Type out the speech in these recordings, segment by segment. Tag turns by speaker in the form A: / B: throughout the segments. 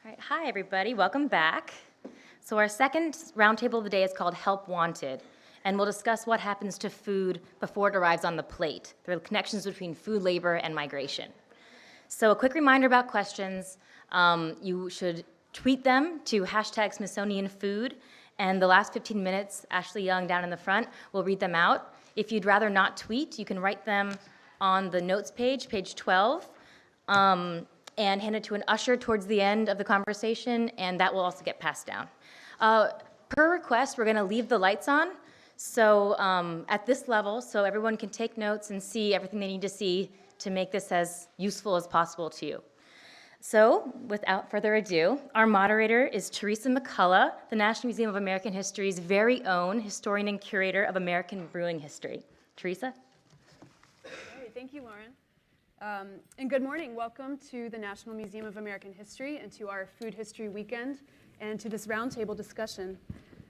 A: All right, hi everybody, welcome back. So our second roundtable of the day is called Help Wanted, and we'll discuss what happens to food before it arrives on the plate, the connections between food labor and migration. So a quick reminder about questions. You should tweet them to #SmithsonianFood, and the last 15 minutes, Ashley Young down in the front will read them out. If you'd rather not tweet, you can write them on the notes page, page 12, and hand it to an usher towards the end of the conversation, and that will also get passed down. Per request, we're going to leave the lights on, so at this level, so everyone can take notes and see everything they need to see to make this as useful as possible to you. So, without further ado, our moderator is Teresa McCullough, the National Museum of American History's very own historian and curator of American brewing history. Teresa?
B: Hey, thank you, Lauren. And good morning. Welcome to the National Museum of American History and to our Food History Weekend and to this roundtable discussion.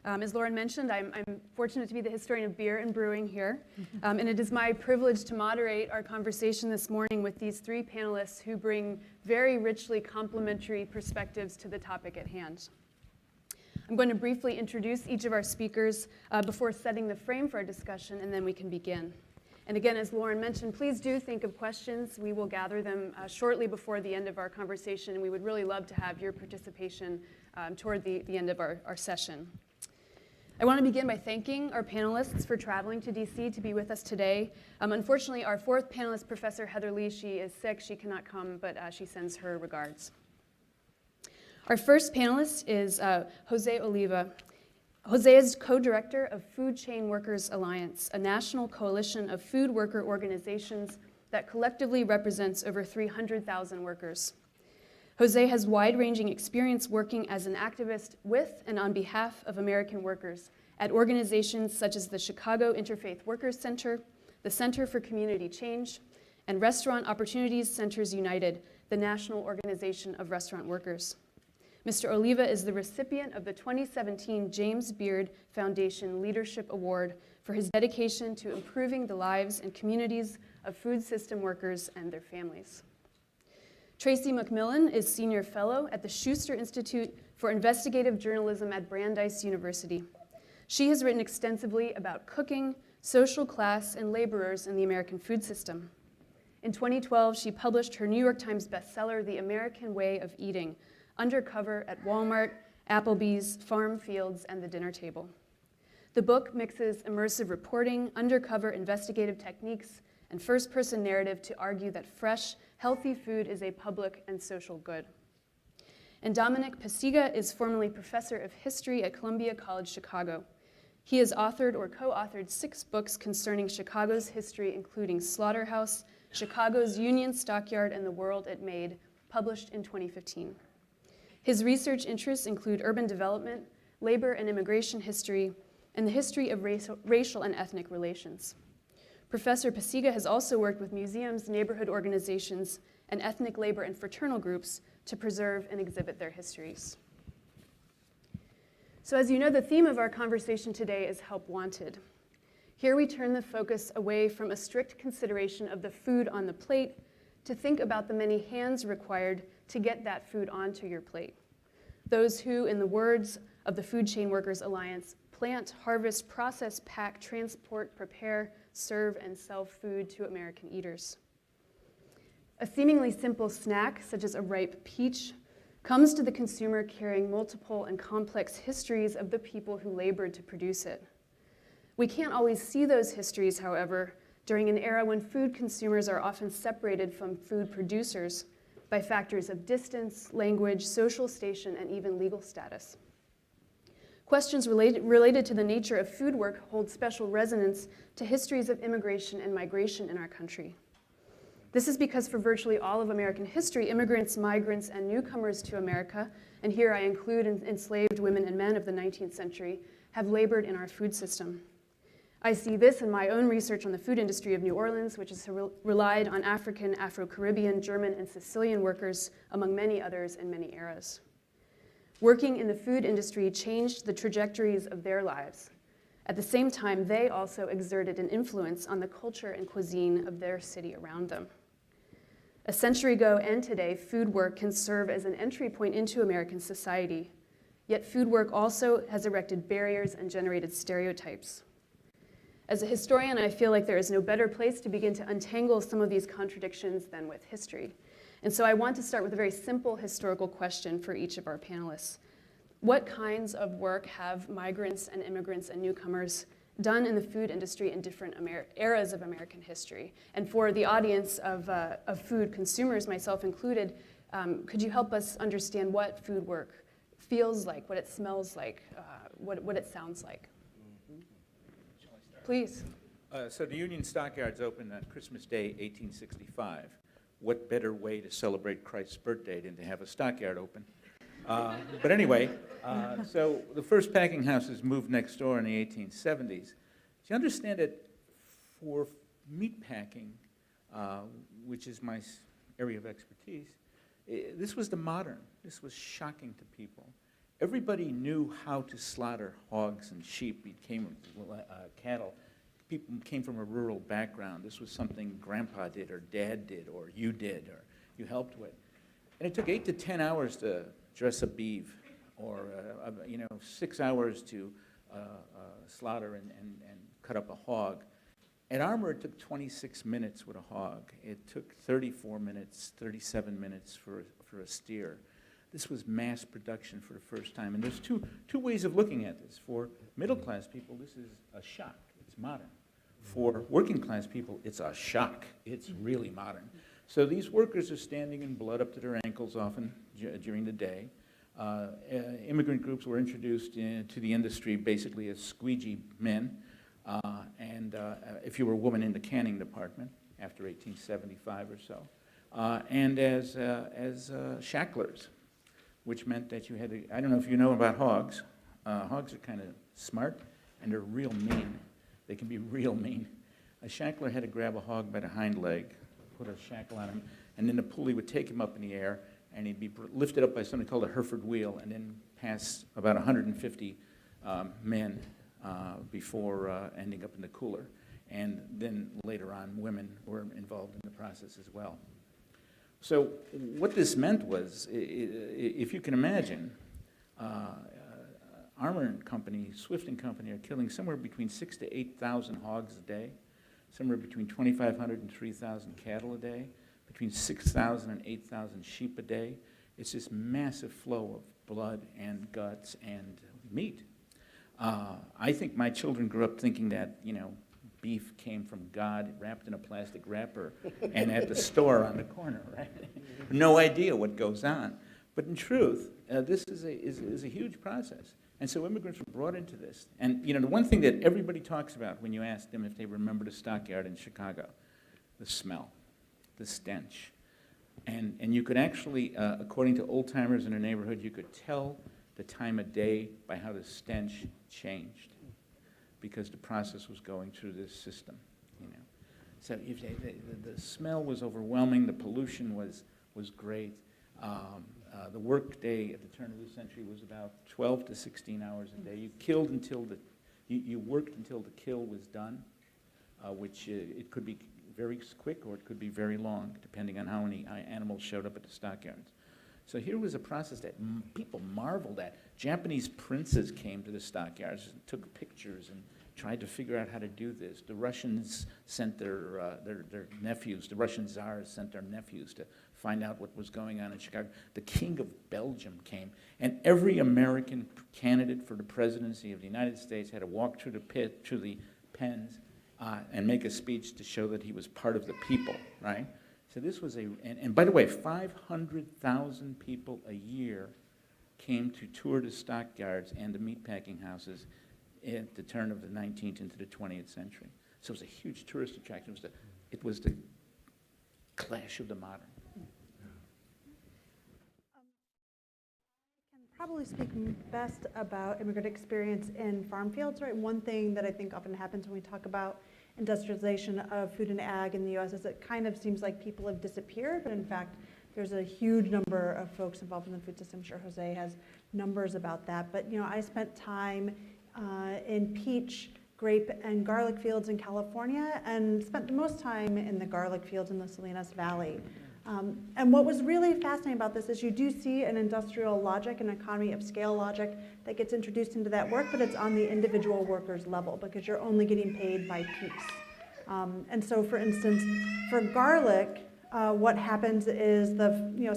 B: As Lauren mentioned, I'm fortunate to be the historian of beer and brewing here, and it is my privilege to moderate our conversation this morning with these three panelists who bring very richly complementary perspectives to the topic at hand. I'm going to briefly introduce each of our speakers before setting the frame for our discussion, and then we can begin. And again, as Lauren mentioned, please do think of questions. We will gather them shortly before the end of our conversation, and we would really love to have your participation toward the end of our session. I want to begin by thanking our panelists for traveling to DC to be with us today. Unfortunately, our fourth panelist, Professor Heather Lee, she is sick. She cannot come, but she sends her regards. Our first panelist is Jose Oliva. Jose is co-director of Food Chain Workers Alliance, a national coalition of food worker organizations that collectively represents over 300,000 workers. Jose has wide-ranging experience working as an activist with and on behalf of American workers at organizations such as the Chicago Interfaith Workers Center, the Center for Community Change, and Restaurant Opportunities Centers United, the National Organization of Restaurant Workers. Mr. Oliva is the recipient of the 2017 James Beard Foundation Leadership Award for his dedication to improving the lives and communities of food system workers and their families. Tracy McMillan is Senior Fellow at the Schuster Institute for Investigative Journalism at Brandeis University. She has written extensively about cooking, social class, and laborers in the American food system. In 2012, she published her New York Times bestseller, The American Way of Eating, Undercover at Walmart, Applebee's, Farm Fields, and the Dinner Table. The book mixes immersive reporting, undercover investigative techniques, and first-person narrative to argue that fresh, healthy food is a public and social good. And Dominic Pasiga is formerly professor of history at Columbia College Chicago. He has authored or co-authored 6 books concerning Chicago's history, including Slaughterhouse, Chicago's Union Stockyard, and the World It Made, published in 2015. His research interests include urban development, labor and immigration history, and the history of racial and ethnic relations. Professor Pasiga has also worked with museums, neighborhood organizations, and ethnic labor and fraternal groups to preserve and exhibit their histories. So as you know, the theme of our conversation today is Help Wanted. Here we turn the focus away from a strict consideration of the food on the plate to think about the many hands required to get that food onto your plate. Those who, in the words of the Food Chain Workers Alliance, plant, harvest, process, pack, transport, prepare, serve, and sell food to American eaters. A seemingly simple snack, such as a ripe peach, comes to the consumer carrying multiple and complex histories of the people who labored to produce it. We can't always see those histories, however, during an era when food consumers are often separated from food producers by factors of distance, language, social station, and even legal status. Questions related to the nature of food work hold special resonance to histories of immigration and migration in our country. This is because for virtually all of American history, immigrants, migrants, and newcomers to America, and here I include enslaved women and men of the 19th century, have labored in our food system. I see this in my own research on the food industry of New Orleans, which has relied on African, Afro-Caribbean, German, and Sicilian workers, among many others in many eras. Working in the food industry changed the trajectories of their lives. At the same time, they also exerted an influence on the culture and cuisine of their city around them. A century ago and today, food work can serve as an entry point into American society. Yet food work also has erected barriers and generated stereotypes. As a historian, I feel like there is no better place to begin to untangle some of these contradictions than with history. And so I want to start with a very simple historical question for each of our panelists. What kinds of work have migrants and immigrants and newcomers done in the food industry in different eras of American history? And for the audience of food consumers, myself included, could you help us understand what food work feels like, what it smells like, what it sounds like? Please.
C: So the Union Stockyards opened on Christmas Day, 1865. What better way to celebrate Christ's birthday than to have a stockyard open? But anyway, so the first packing houses moved next door in the 1870s. So you understand that for meat packing, which is my area of expertise, this was the modern. This was shocking to people. Everybody knew how to slaughter hogs and sheep. It came cattle. People came from a rural background. This was something Grandpa did, or Dad did, or you did, or you helped with. And it took 8 to 10 hours to dress a beef, or 6 hours to slaughter and cut up a hog. At Armour, it took 26 minutes with a hog. It took 34 minutes, 37 minutes for a steer. This was mass production for the first time. And there's two ways of looking at this. For middle-class people, this is a shock. It's modern. For working-class people, it's a shock. It's really modern. So these workers are standing in blood up to their ankles often during the day. Immigrant groups were introduced to the industry basically as squeegee men. And if you were a woman in the canning department after 1875 or so. And as shacklers, which meant that you had to, I don't know if you know about hogs. Hogs are kind of smart, and they're real mean. They can be real mean. A shackler had to grab a hog by the hind leg, put a shackle on him, and then the pulley would take him up in the air, and he'd be lifted up by something called a Hereford wheel, and then pass about 150 men before ending up in the cooler. And then later on, women were involved in the process as well. So what this meant was, if you can imagine, Armour and Company, Swift and Company are killing somewhere between 6,000 to 8,000 hogs a day, somewhere between 2,500 and 3,000 cattle a day, between 6,000 and 8,000 sheep a day. It's this massive flow of blood and guts and meat. I think my children grew up thinking that, beef came from God wrapped in a plastic wrapper and at the store on the corner, right? No idea what goes on. But in truth, this is a huge process. And so immigrants were brought into this. And the one thing that everybody talks about when you ask them if they remember the stockyard in Chicago, the smell, the stench. And you could actually, according to old-timers in the neighborhood, you could tell the time of day by how the stench changed, because the process was going through this system, So if the smell was overwhelming, the pollution was great. The work day at the turn of the century was about 12 to 16 hours a day. You killed until you worked until the kill was done, which it could be very quick or it could be very long, depending on how many animals showed up at the stockyards. So here was a process that people marveled at. Japanese princes came to the stockyards and took pictures and tried to figure out how to do this. The Russians sent their nephews, the Russian czars sent their nephews to find out what was going on in Chicago. The King of Belgium came, and every American candidate for the presidency of the United States had to walk through the pens, and make a speech to show that he was part of the people, right? So this was and by the way, 500,000 people a year came to tour the stockyards and the meatpacking houses at the turn of the 19th into the 20th century. So it was a huge tourist attraction. It was the clash of the modern.
D: I can probably speak best about immigrant experience in farm fields, right? One thing that I think often happens when we talk about industrialization of food and ag in the U.S. is it kind of seems like people have disappeared, but in fact, there's a huge number of folks involved in the food system. I'm sure Jose has numbers about that. But I spent time in peach, grape, and garlic fields in California, and spent the most time in the garlic fields in the Salinas Valley. And what was really fascinating about this is you do see an industrial logic, an economy of scale logic that gets introduced into that work, but it's on the individual worker's level because you're only getting paid by piece. And so, for instance, for garlic, what happens is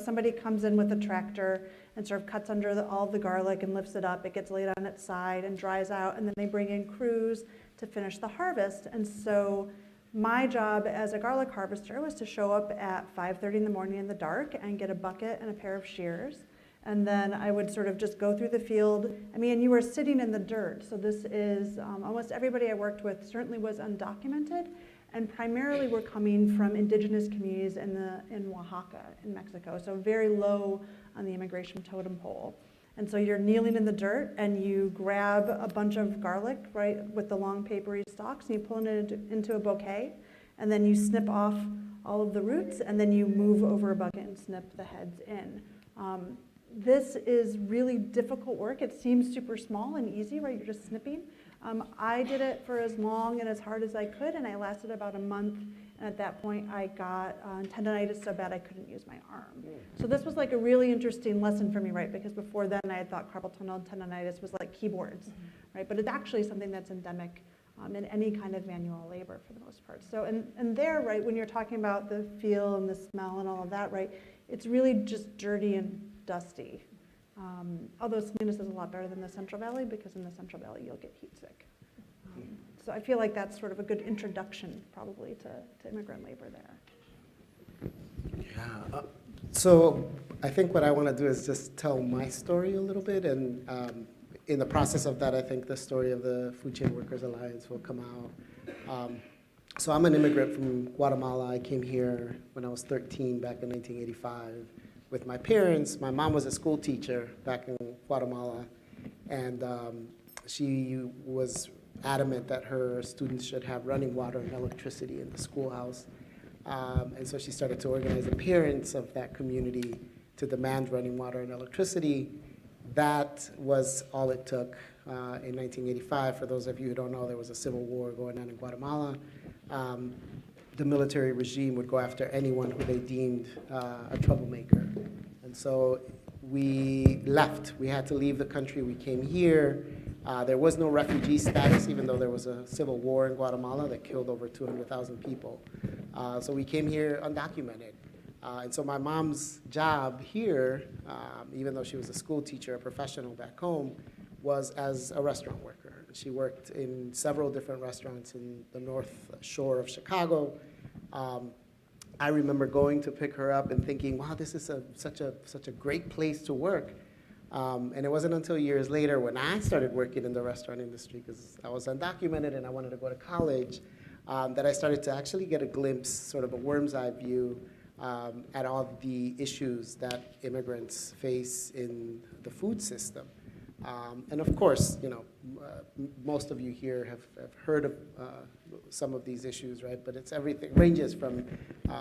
D: somebody comes in with a tractor and sort of cuts under all the garlic and lifts it up. It gets laid on its side and dries out, and then they bring in crews to finish the harvest. And so my job as a garlic harvester was to show up at 5:30 in the morning in the dark and get a bucket and a pair of shears. And then I would sort of just go through the field. I mean, you were sitting in the dirt. So this is, almost everybody I worked with certainly was undocumented. And primarily we're coming from indigenous communities in Oaxaca, in Mexico. So very low on the immigration totem pole. And so you're kneeling in the dirt and you grab a bunch of garlic, right, with the long papery stalks, and you pull it into a bouquet. And then you snip off all of the roots, and then you move over a bucket and snip the heads in. This is really difficult work. It seems super small and easy, right? You're just snipping. I did it for as long and as hard as I could, and I lasted about a month. And at that point, I got tendonitis so bad I couldn't use my arm. So this was like a really interesting lesson for me, right? Because before then, I had thought carpal tunnel tendonitis was like keyboards, right? But it's actually something that's endemic in any kind of manual labor for the most part. So, and there, right, when you're talking about the feel and the smell and all of that, right, it's really just dirty and dusty. Although Salinas is a lot better than the Central Valley, because in the Central Valley you'll get heat sick. So I feel like that's sort of a good introduction probably to immigrant labor there.
E: Yeah, so I think what I want to do is just tell my story a little bit, and in the process of that, I think the story of the Food Chain Workers Alliance will come out. So I'm an immigrant from Guatemala. I came here when I was 13 back in 1985 with my parents. My mom was a school teacher back in Guatemala, and she was adamant that her students should have running water and electricity in the schoolhouse. And so she started to organize the parents of that community to demand running water and electricity. That was all it took in 1985. For those of you who don't know, there was a civil war going on in Guatemala. The military regime would go after anyone who they deemed a troublemaker. And so we left. We had to leave the country. We came here. There was no refugee status, even though there was a civil war in Guatemala that killed over 200,000 people. So we came here undocumented. And so my mom's job here, even though she was a school teacher, a professional back home, was as a restaurant worker. She worked in several different restaurants in the North Shore of Chicago. I remember going to pick her up and thinking, wow, this is such a great place to work. And it wasn't until years later when I started working in the restaurant industry, because I was undocumented and I wanted to go to college, that I started to actually get a glimpse, sort of a worm's eye view, at all the issues that immigrants face in the food system. And of course, most of you here have heard of some of these issues, right? But it's everything, ranges from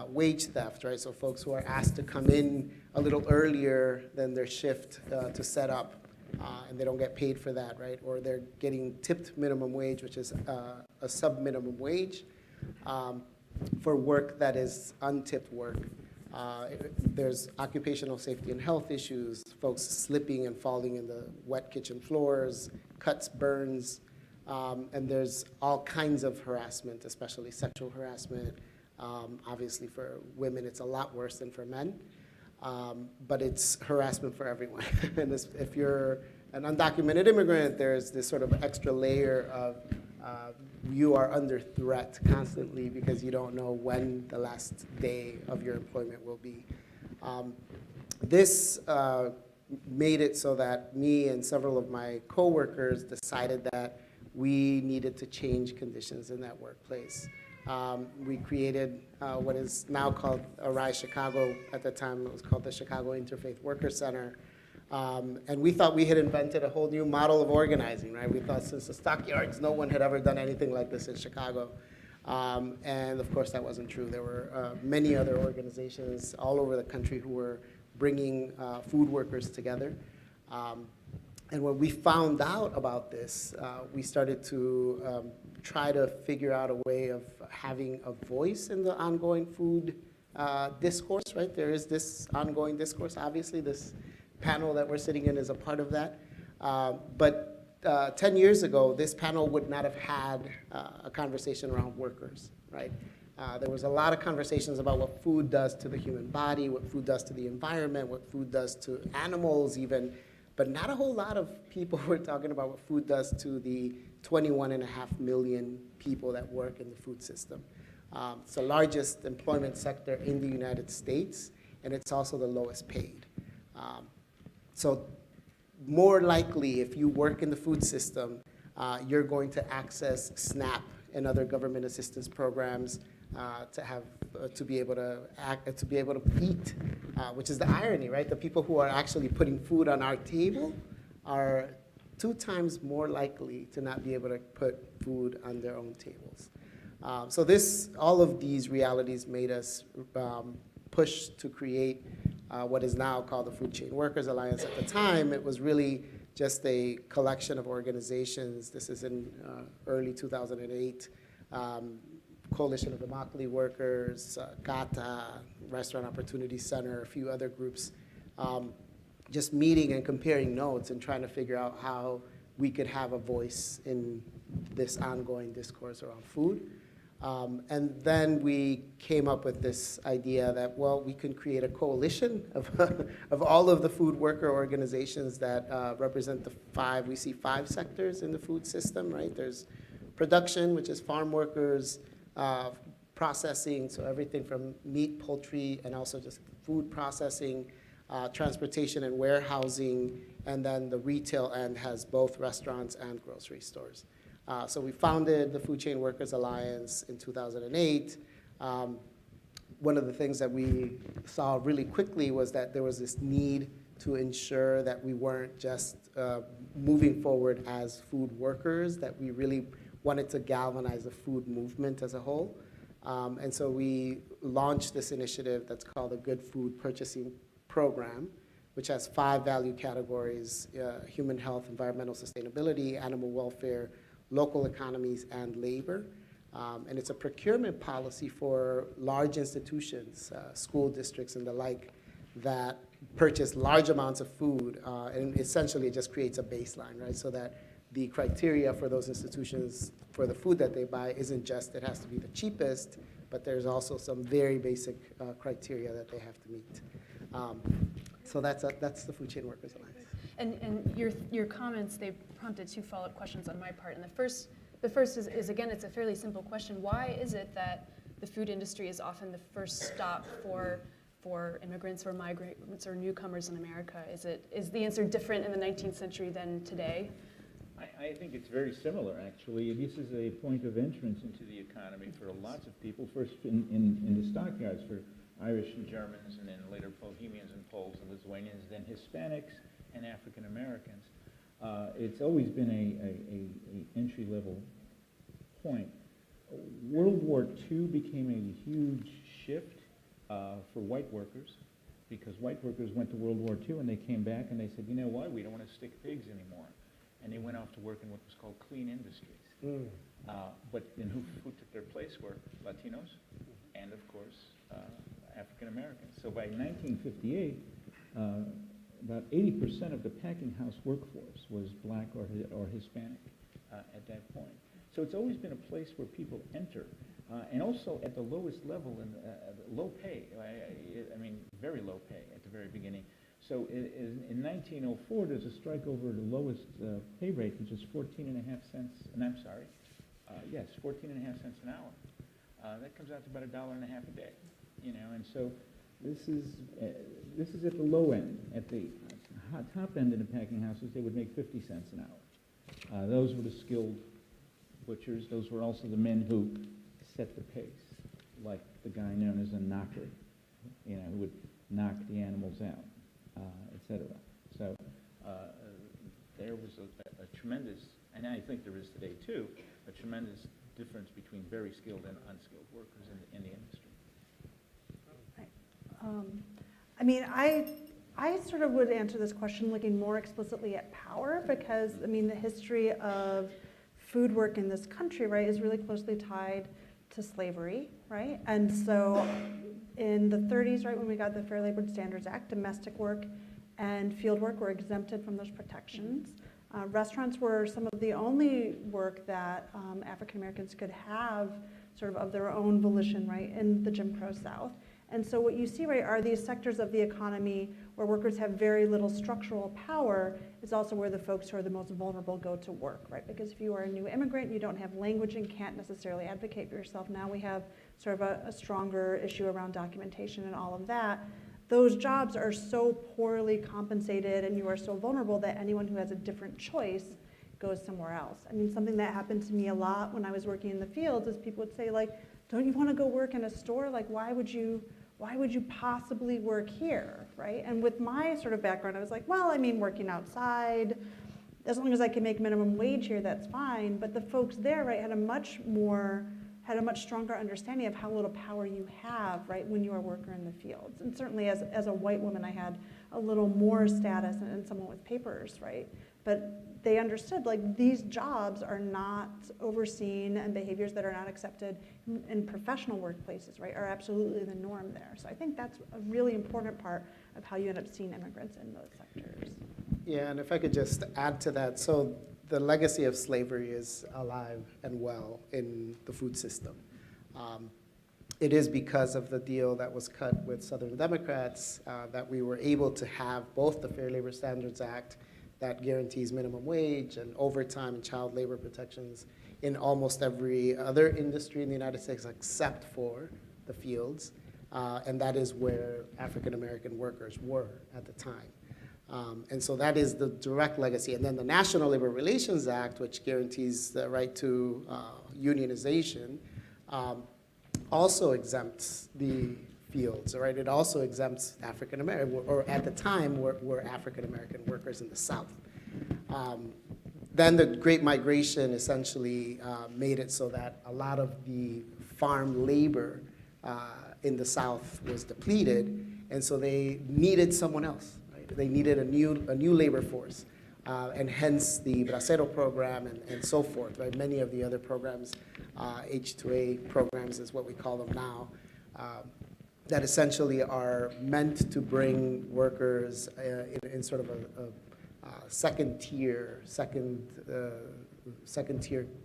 E: wage theft, right? So folks who are asked to come in a little earlier than their shift to set up, and they don't get paid for that, right? Or they're getting tipped minimum wage, which is a sub-minimum wage, for work that is untipped work. There's occupational safety and health issues, folks slipping and falling in the wet kitchen floors, cuts, burns, and there's all kinds of harassment, especially sexual harassment. Obviously for women, it's a lot worse than for men, but it's harassment for everyone. And if you're an undocumented immigrant, there's this sort of extra layer of you are under threat constantly because you don't know when the last day of your employment will be. This made it so that me and several of my coworkers decided that we needed to change conditions in that workplace. We created what is now called Arise Chicago. At the time, it was called the Chicago Interfaith Worker Center. And we thought we had invented a whole new model of organizing, right? We thought since the stockyards, no one had ever done anything like this in Chicago. And of course, that wasn't true. There were many other organizations all over the country who were bringing food workers together. And when we found out about this, we started to try to figure out a way of having a voice in the ongoing food discourse, right? There is this ongoing discourse. Obviously, this panel that we're sitting in is a part of that. But 10 years ago, this panel would not have had a conversation around workers, right? There was a lot of conversations about what food does to the human body, what food does to the environment, what food does to animals even, but not a whole lot of people were talking about what food does to the 21.5 million people that work in the food system. It's the largest employment sector in the United States, and it's also the lowest paid. So more likely, if you work in the food system, you're going to access SNAP and other government assistance programs to be able to eat, which is the irony, right? The people who are actually putting food on our table are 2 times more likely to not be able to put food on their own tables. So all of these realities made us push to create what is now called the Food Chain Workers Alliance. At the time, it was really just a collection of organizations. This is in early 2008. Coalition of Immokalee Workers, GATA, Restaurant Opportunity Center, a few other groups, just meeting and comparing notes and trying to figure out how we could have a voice in this ongoing discourse around food. And then we came up with this idea that, well, we can create a coalition of all of the food worker organizations that represent we see 5 sectors in the food system, right? There's production, which is farm workers, processing, so everything from meat, poultry, and also just food processing, transportation and warehousing, and then the retail end has both restaurants and grocery stores. So we founded the Food Chain Workers Alliance in 2008. One of the things that we saw really quickly was that there was this need to ensure that we weren't just moving forward as food workers, that we really wanted to galvanize the food movement as a whole. And so we launched this initiative that's called the Good Food Purchasing Program, which has 5 value categories: human health, environmental sustainability, animal welfare, local economies, and labor. And it's a procurement policy for large institutions, school districts and the like, that purchase large amounts of food. And essentially it just creates a baseline, right? So that the criteria for those institutions for the food that they buy isn't just it has to be the cheapest, but there's also some very basic criteria that they have to meet. So that's the Food Chain Workers Alliance.
B: And your comments, they prompted 2 follow-up questions on my part. And the first is again, it's a fairly simple question. Why is it that the food industry is often the first stop for immigrants or migrants or newcomers in America? Is the answer different in the 19th century than today?
C: I think it's very similar, actually. This is a point of entrance into the economy for lots of people. First in the stockyards for Irish and Germans, and then later Bohemians and Poles and Lithuanians, then Hispanics and African Americans. It's always been a entry-level point. World War II became a huge shift for white workers, because white workers went to World War II and they came back and they said, you know what, we don't want to stick pigs anymore. And they went off to work in what was called clean industries. But who took their place were Latinos and, of course, African Americans. So by 1958, about 80% of the packing house workforce was black or Hispanic at that point. So it's always been a place where people enter, and also at the lowest level, low pay. I mean, very low pay at the very beginning. So in 1904, there's a strike over the lowest pay rate, which is 14.5 cents. And I'm sorry, yes, 14.5 cents an hour. That comes out to about $1.50 a day, you know. And so this is at the low end. At the top end in the packing houses, they would make 50 cents an hour. Those were the skilled butchers. Those were also the men who set the pace, like the guy known as a knocker, you know, who would knock the animals out, etc. So there was a tremendous, and I think there is today too, a tremendous difference between very skilled and unskilled workers in the industry.
D: I mean, I sort of would answer this question looking more explicitly at power, because, I mean, the history of food work in this country, right, is really closely tied to slavery, right? And so In the 30s, right, when we got the Fair Labor Standards Act, domestic work and field work were exempted from those protections. Restaurants were some of the only work that African Americans could have sort of their own volition, right, in the Jim Crow South. And so what you see, right, are these sectors of the economy where workers have very little structural power is also where the folks who are the most vulnerable go to work, right? Because if you are a new immigrant, you don't have language and can't necessarily advocate for yourself. Now we have sort of a stronger issue around documentation and all of that. Those jobs are so poorly compensated and you are so vulnerable that anyone who has a different choice goes somewhere else. I mean, something that happened to me a lot when I was working in the fields is people would say, like, don't you want to go work in a store? Like, why would you possibly work here, right? And with my sort of background, I was like, well, I mean, working outside, as long as I can make minimum wage here, that's fine. But the folks there, right, had a much stronger understanding of how little power you have, right, when you are a worker in the fields. And certainly as a white woman, I had a little more status than someone with papers, right? But they understood, like, these jobs are not overseen and behaviors that are not accepted in professional workplaces, right, are absolutely the norm there. So I think that's a really important part of how you end up seeing immigrants in those sectors.
E: Yeah, and if I could just add to that, so the legacy of slavery is alive and well in the food system. It is because of the deal that was cut with Southern Democrats that we were able to have both the Fair Labor Standards Act that guarantees minimum wage and overtime and child labor protections in almost every other industry in the United States except for the fields. And that is where African American workers were at the time. And so that is the direct legacy. And then the National Labor Relations Act, which guarantees the right to unionization, also exempts the fields, right? It also exempts African American, or at the time were African American workers in the South. Then the Great Migration essentially made it so that a lot of the farm labor in the South was depleted, and so they needed someone else, right? They needed a new labor force, and hence the Bracero program and so forth, right? Many of the other programs, H2A programs is what we call them now, that essentially are meant to bring workers in sort of a second tier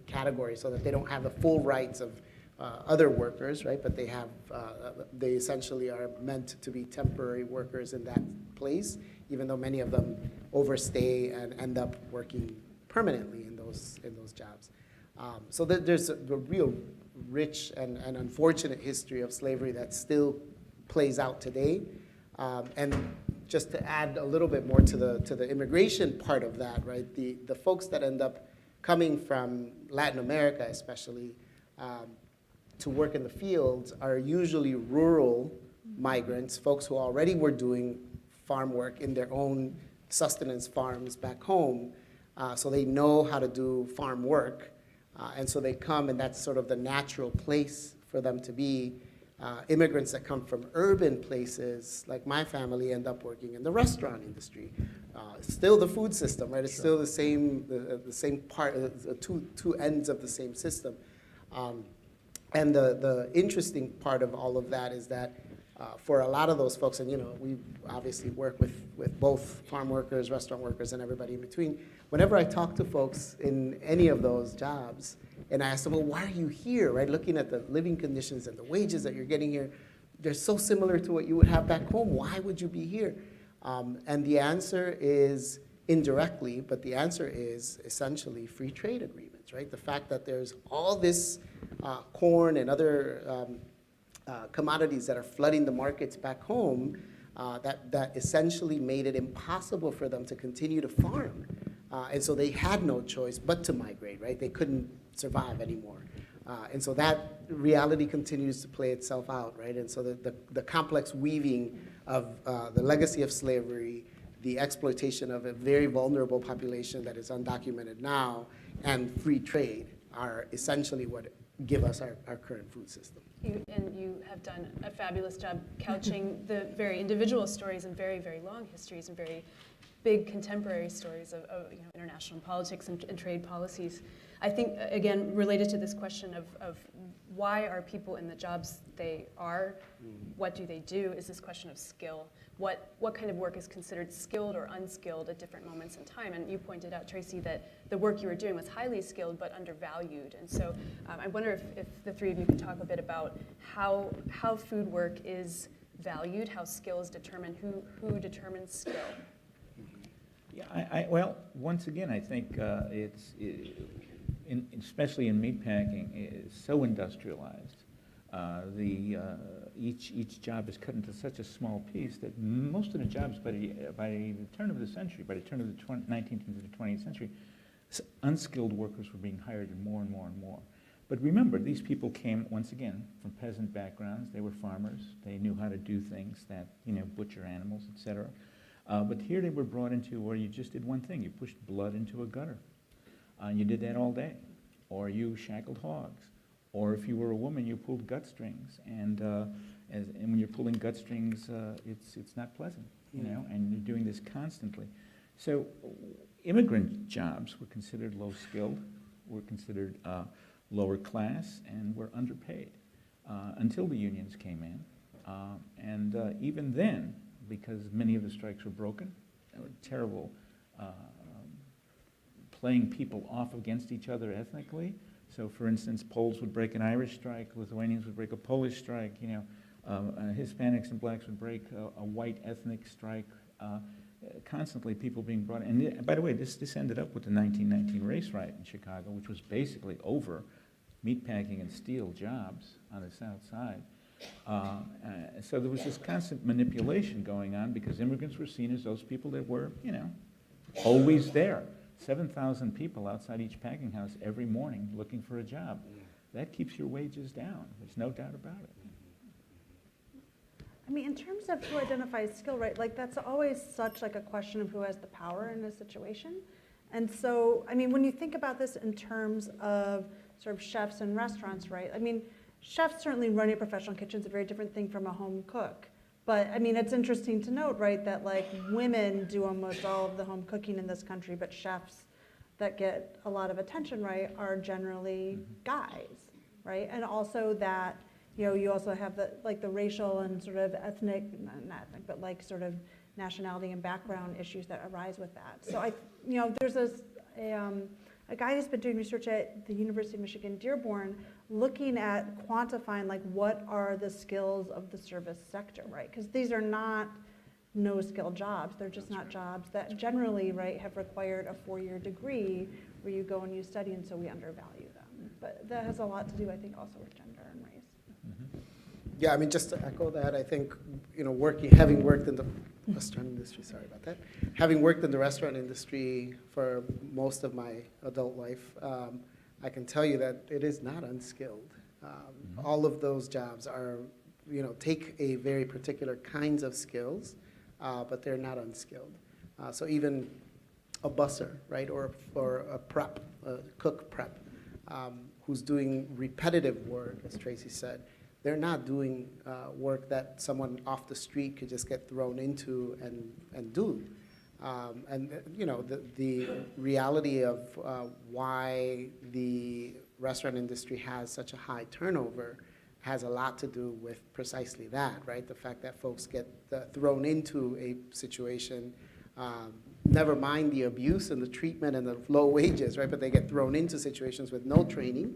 E: category, so that they don't have the full rights of other workers, right? But they essentially are meant to be temporary workers in that place, even though many of them overstay and end up working permanently in those jobs. So there's a real rich and unfortunate history of slavery that still plays out today. And just to add a little bit more to the immigration part of that, right? The folks that end up coming from Latin America, especially, to work in the fields are usually rural migrants, folks who already were doing farm work in their own sustenance farms back home, so they know how to do farm work, and so they come, and that's sort of the natural place for them to be. Immigrants that come from urban places, like my family, end up working in the restaurant industry. It's still the food system, right? It's still the same part, two ends of the same system. And the interesting part of all of that is that for a lot of those folks, and we obviously work with both farm workers, restaurant workers, and everybody in between. Whenever I talk to folks in any of those jobs, and I ask them, well, why are you here, right? Looking at the living conditions and the wages that you're getting here, they're so similar to what you would have back home. Why would you be here? And the answer is indirectly, but the answer is essentially free trade agreements, right? The fact that there's all this corn and other commodities that are flooding the markets back home that essentially made it impossible for them to continue to farm. And so they had no choice but to migrate, right? They couldn't survive anymore. And so that reality continues to play itself out, right? And so the complex weaving of the legacy of slavery, the exploitation of a very vulnerable population that is undocumented now, and free trade are essentially what give us our current food system.
B: You have done a fabulous job couching the very individual stories and very, very long histories and very big contemporary stories of international politics and trade policies. I think, again, related to this question of why are people in the jobs they are, what do they do, is this question of skill. What kind of work is considered skilled or unskilled at different moments in time? And you pointed out, Tracy, that the work you were doing was highly skilled but undervalued. And so I wonder if the three of you could talk a bit about how food work is valued, how skill is determined, who determines skill.
C: Yeah, well, once again, I think especially in meatpacking, it's so industrialized. Each job is cut into such a small piece that most of the jobs by the turn of the century, by the turn of the 19th into the 20th century, unskilled workers were being hired more and more and more. But remember, these people came, once again, from peasant backgrounds. They were farmers. They knew how to do things that, butcher animals, etc. But here they were brought into where you just did one thing. You pushed blood into a gutter. You did that all day. Or you shackled hogs. Or if you were a woman, you pulled gut strings. And when you're pulling gut strings, it's not pleasant, and you're doing this constantly. So immigrant jobs were considered low-skilled, were considered lower class, and were underpaid until the unions came in. And even then, because many of the strikes were broken, they were terrible, playing people off against each other ethnically. So, for instance, Poles would break an Irish strike, Lithuanians would break a Polish strike, Hispanics and blacks would break a white ethnic strike, constantly people being brought in. And by the way, this ended up with the 1919 race riot in Chicago, which was basically over meatpacking and steel jobs on the South Side. So there was this constant manipulation going on because immigrants were seen as those people that were, always there. 7,000 people outside each packing house every morning looking for a job. That keeps your wages down. There's no doubt about it.
D: I mean, in terms of who identifies skill, right, like that's always such like a question of who has the power in a situation. And so, I mean, when you think about this in terms of sort of chefs and restaurants, right, I mean, chefs certainly running a professional kitchen is a very different thing from a home cook. But I mean, it's interesting to note, right, that like women do almost all of the home cooking in this country, but chefs that get a lot of attention, right, are generally guys, right? And also that, you also have the racial and sort of ethnic, not ethnic, but like sort of nationality and background issues that arise with that. So there's a guy who's been doing research at the University of Michigan Dearborn looking at quantifying like what are the skills of the service sector, right? Because these are not no-skill jobs. They're just not jobs that generally, right, have required a 4-year degree where you go and you study, and so we undervalue them. But that has a lot to do, I think, also with gender and race.
E: Mm-hmm. Yeah, I mean, just to echo that, I think, having worked in the restaurant industry, sorry about that, having worked in the restaurant industry for most of my adult life, I can tell you that it is not unskilled. All of those jobs are, take a very particular kinds of skills, but they're not unskilled. So even a busser, right, or a prep, a cook prep, who's doing repetitive work, as Tracy said, they're not doing work that someone off the street could just get thrown into and do. The reality of why the restaurant industry has such a high turnover has a lot to do with precisely that, right? The fact that folks get thrown into a situation, never mind the abuse and the treatment and the low wages, right? But they get thrown into situations with no training,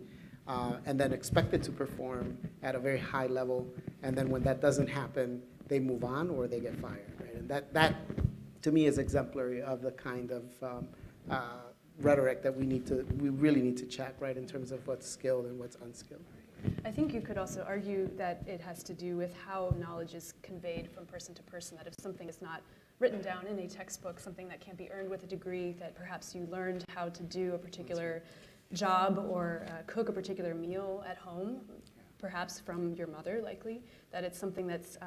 E: and then expected to perform at a very high level. And then when that doesn't happen, they move on or they get fired, right? And that to me is exemplary of the kind of rhetoric that we really need to check, right, in terms of what's skilled and what's unskilled.
B: I think you could also argue that it has to do with how knowledge is conveyed from person to person, that if something is not written down in a textbook, something that can't be earned with a degree, that perhaps you learned how to do a particular job or cook a particular meal at home, perhaps from your mother, likely, that it's something that's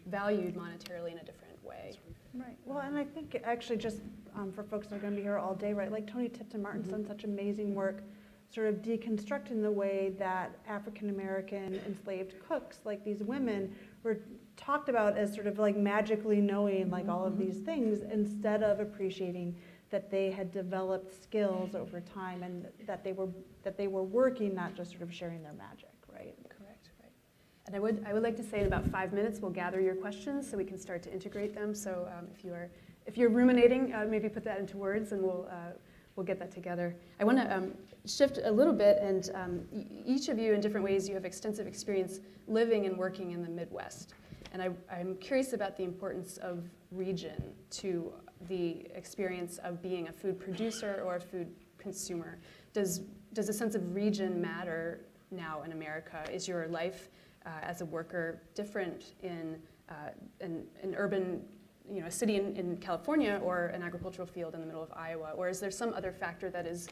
B: valued monetarily in a different way.
D: Right. Well, and I think actually just for folks that are going to be here all day, right, like Tony Tipton Martin's done such amazing work sort of deconstructing the way that African-American enslaved cooks, like these women, were talked about as sort of like magically knowing like all of these things instead of appreciating that they had developed skills over time and that they were working, not just sort of sharing their magic, right?
B: Correct, right. And I would like to say in about 5 minutes, we'll gather your questions so we can start to integrate them. So if you're ruminating, maybe put that into words and we'll get that together. I want to shift a little bit, and each of you in different ways, you have extensive experience living and working in the Midwest. And I'm curious about the importance of region to the experience of being a food producer or a food consumer. Does a sense of region matter now in America? Is your life as a worker different in an urban, a city in California or an agricultural field in the middle of Iowa? Or is there some other factor that is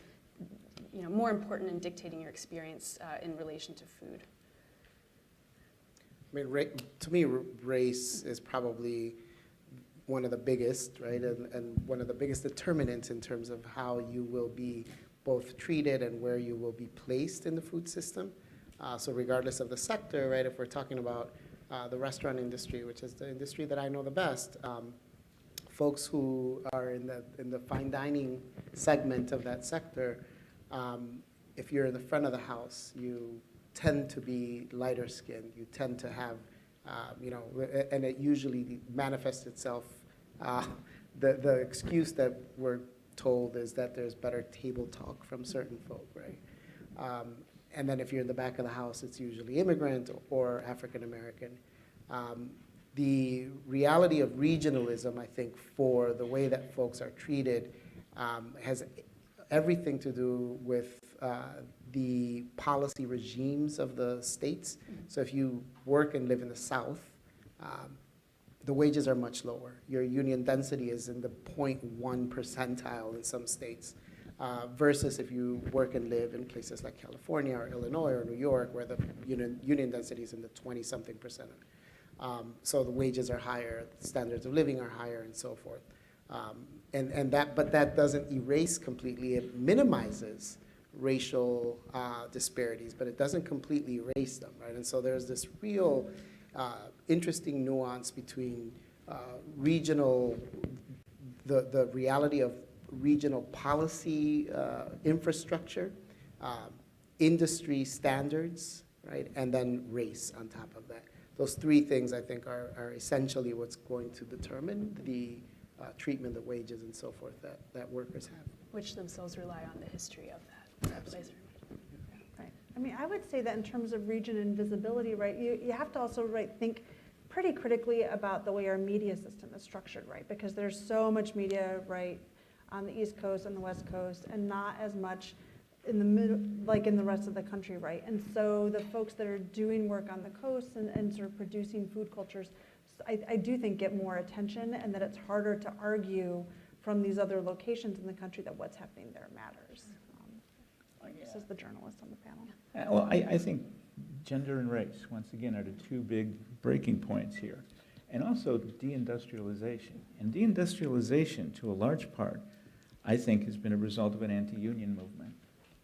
B: more important in dictating your experience in relation to food?
E: I mean, to me, race is probably one of the biggest, right, and one of the biggest determinants in terms of how you will be both treated and where you will be placed in the food system. So regardless of the sector, right, if we're talking about the restaurant industry, which is the industry that I know the best, folks who are in the fine dining segment of that sector, if you're in the front of the house, you tend to be lighter skinned. You tend to have, and it usually manifests itself. The excuse that we're told is that there's better table talk from certain folk, right? And then if you're in the back of the house, it's usually immigrant or African American. The reality of regionalism, I think, for the way that folks are treated has everything to do with the policy regimes of the states. So if you work and live in the South, the wages are much lower. Your union density is in the 0.1 percentile in some states, versus if you work and live in places like California or Illinois or New York, where the union density is in the 20-something percent. So the wages are higher, the standards of living are higher, and so forth. But that doesn't erase completely. It minimizes racial disparities, but it doesn't completely erase them, right? And so there's this real interesting nuance between the reality of regional policy infrastructure, industry standards, right, and then race on top of that. Those three things, I think, are essentially what's going to determine the treatment of wages and so forth that workers have.
B: Which themselves rely on the history of that place.
D: Right. I mean, I would say that in terms of region and visibility, right, you have to also, right, think pretty critically about the way our media system is structured, right? Because there's so much media, right, on the East Coast and the West Coast, and not as much in the middle, like in the rest of the country, right? And so the folks that are doing work on the coast and sort of producing food cultures, I do think get more attention, and that it's harder to argue from these other locations in the country that what's happening there matters. This is the journalist on the panel.
C: Well, I think gender and race, once again, are the two big breaking points here. And also deindustrialization. And deindustrialization, to a large part, I think has been a result of an anti-union movement.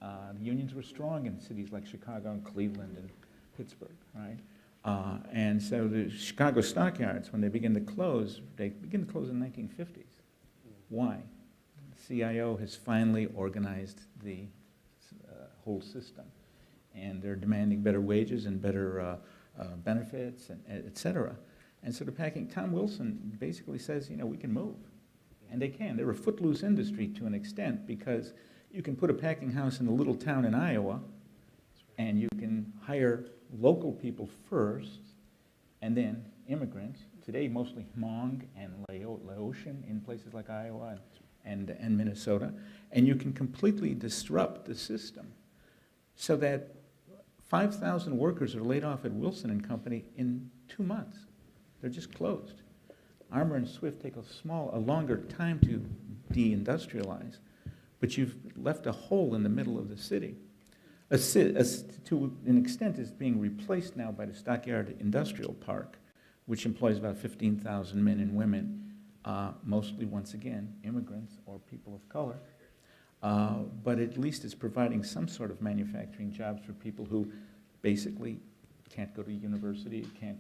C: The unions were strong in cities like Chicago and Cleveland and Pittsburgh, right? And so the Chicago stockyards, when they begin to close in the 1950s. Why? The CIO has finally organized the whole system, and they're demanding better wages and better benefits, and et cetera. And so Tom Wilson basically says, we can move. And they can. They're a footloose industry to an extent, because you can put a packing house in a little town in Iowa, and you can hire local people first, and then immigrants, today mostly Hmong and Laotian in places like Iowa and Minnesota, and you can completely disrupt the system so that 5,000 workers are laid off at Wilson and Company in 2 months. They're just closed. Armour and Swift take a longer time to deindustrialize, but you've left a hole in the middle of the city. To an extent, is being replaced now by the Stockyard Industrial Park, which employs about 15,000 men and women, mostly, once again, immigrants or people of color. But at least it's providing some sort of manufacturing jobs for people who basically can't go to university, can't,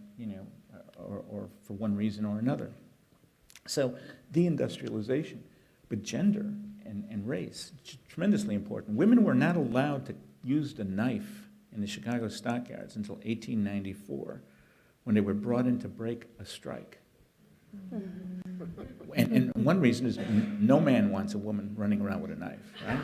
C: or for one reason or another. So deindustrialization. But gender and race. Tremendously important. Women were not allowed to use the knife in the Chicago stockyards until 1894, when they were brought in to break a strike. And one reason is no man wants a woman running around with a knife, right?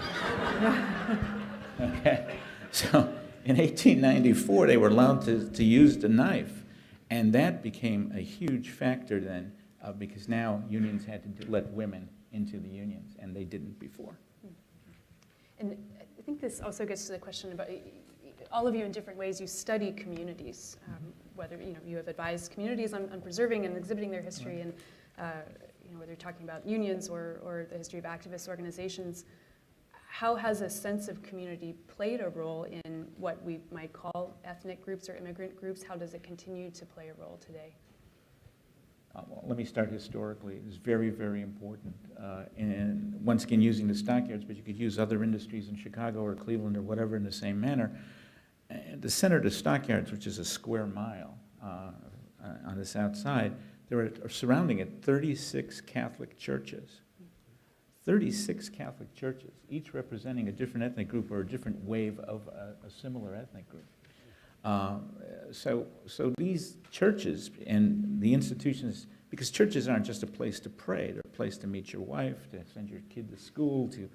C: Okay. So in 1894, they were allowed to use the knife. And that became a huge factor then, because now unions had to let women into the unions, and they didn't before.
B: And I think this also gets to the question about all of you in different ways. You study communities, whether you have advised communities on preserving and exhibiting their history, and whether you're talking about unions or the history of activist organizations. How has a sense of community played a role in what we might call ethnic groups or immigrant groups? How does it continue to play a role today?
C: Well, let me start historically. It's very, very important. And once again, using the stockyards, but you could use other industries in Chicago or Cleveland or whatever in the same manner. The center of the stockyards, which is a square mile on the south side, there are surrounding it 36 Catholic churches. 36 Catholic churches, each representing a different ethnic group or a different wave of a similar ethnic group. So these churches and the institutions, because churches aren't just a place to pray, they're a place to meet your wife, to send your kid to school, to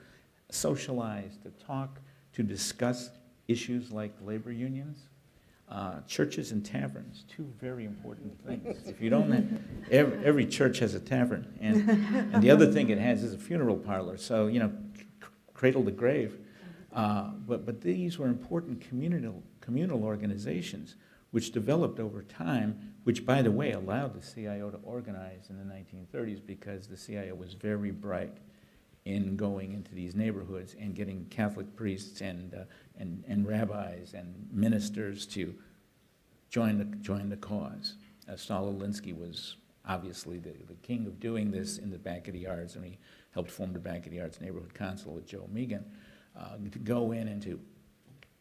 C: socialize, to talk, to discuss issues like labor unions. Churches and taverns, two very important things. If you don't, every church has a tavern, and the other thing it has is a funeral parlor. So cradle to grave. But these were important communal organizations which developed over time, which, by the way, allowed the CIO to organize in the 1930s, because the CIO was very bright in going into these neighborhoods and getting Catholic priests and rabbis and ministers to join the cause. Saul Alinsky was obviously the king of doing this in the back of the yards, and he helped form the back of the yards neighborhood council with Joe Megan, to go in and to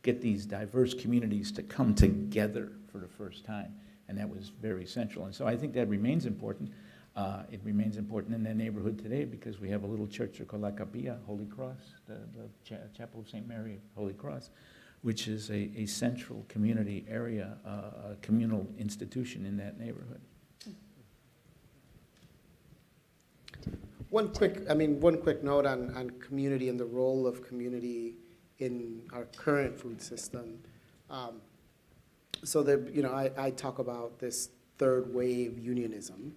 C: get these diverse communities to come together for the first time, and that was very central. And so I think that remains important. It remains important in that neighborhood today because we have a little church called La Capilla, Holy Cross, the Chapel of St. Mary, Holy Cross, which is a central community area, a communal institution in that neighborhood.
E: One quick note on community and the role of community in our current food system. I talk about this third wave unionism,